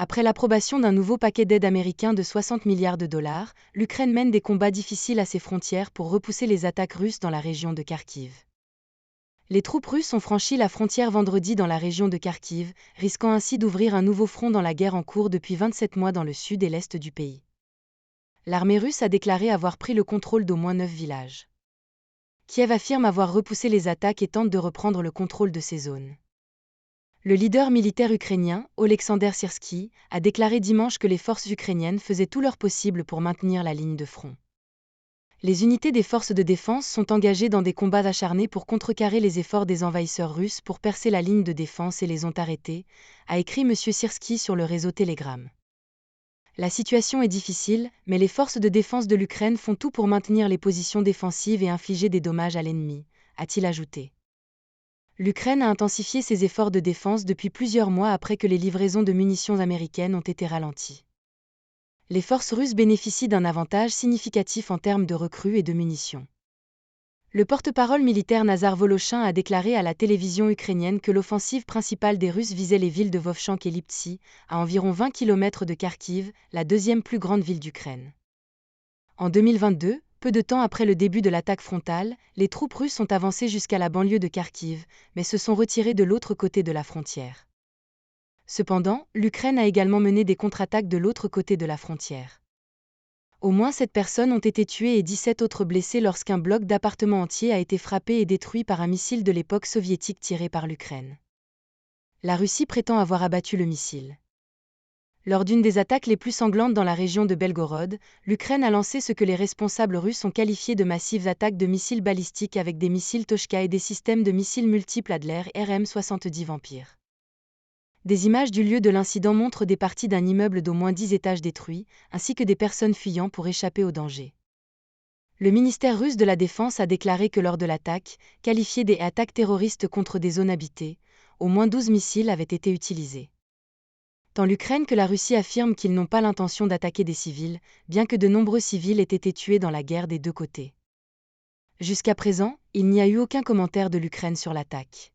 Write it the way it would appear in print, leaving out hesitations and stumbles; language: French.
Après l'approbation d'un nouveau paquet d'aide américain de 60 milliards de dollars, l'Ukraine mène des combats difficiles à ses frontières pour repousser les attaques russes dans la région de Kharkiv. Les troupes russes ont franchi la frontière vendredi dans la région de Kharkiv, risquant ainsi d'ouvrir un nouveau front dans la guerre en cours depuis 27 mois dans le sud et l'est du pays. L'armée russe a déclaré avoir pris le contrôle d'au moins 9 villages. Kiev affirme avoir repoussé les attaques et tente de reprendre le contrôle de ces zones. Le leader militaire ukrainien, Oleksandr Syrsky, a déclaré dimanche que les forces ukrainiennes faisaient tout leur possible pour maintenir la ligne de front. Les unités des forces de défense sont engagées dans des combats acharnés pour contrecarrer les efforts des envahisseurs russes pour percer la ligne de défense et les ont arrêtés, a écrit M. Syrsky sur le réseau Telegram. La situation est difficile, mais les forces de défense de l'Ukraine font tout pour maintenir les positions défensives et infliger des dommages à l'ennemi, a-t-il ajouté. L'Ukraine a intensifié ses efforts de défense depuis plusieurs mois après que les livraisons de munitions américaines ont été ralenties. Les forces russes bénéficient d'un avantage significatif en termes de recrues et de munitions. Le porte-parole militaire Nazar Voloshin a déclaré à la télévision ukrainienne que l'offensive principale des Russes visait les villes de Vovchansk et Liptsi, à environ 20 km de Kharkiv, la deuxième plus grande ville d'Ukraine. En 2022, peu de temps après le début de l'attaque frontale, les troupes russes ont avancé jusqu'à la banlieue de Kharkiv, mais se sont retirées de l'autre côté de la frontière. Cependant, l'Ukraine a également mené des contre-attaques de l'autre côté de la frontière. Au moins 7 personnes ont été tuées et 17 autres blessées lorsqu'un bloc d'appartements entier a été frappé et détruit par un missile de l'époque soviétique tiré par l'Ukraine. La Russie prétend avoir abattu le missile. Lors d'une des attaques les plus sanglantes dans la région de Belgorod, l'Ukraine a lancé ce que les responsables russes ont qualifié de massives attaques de missiles balistiques avec des missiles Tochka et des systèmes de missiles multiples Adler RM-70 Vampire. Des images du lieu de l'incident montrent des parties d'un immeuble d'au moins 10 étages détruits, ainsi que des personnes fuyant pour échapper au danger. Le ministère russe de la Défense a déclaré que lors de l'attaque, qualifiée des attaques terroristes contre des zones habitées, au moins 12 missiles avaient été utilisés. Tant l'Ukraine que la Russie affirment qu'ils n'ont pas l'intention d'attaquer des civils, bien que de nombreux civils aient été tués dans la guerre des deux côtés. Jusqu'à présent, il n'y a eu aucun commentaire de l'Ukraine sur l'attaque.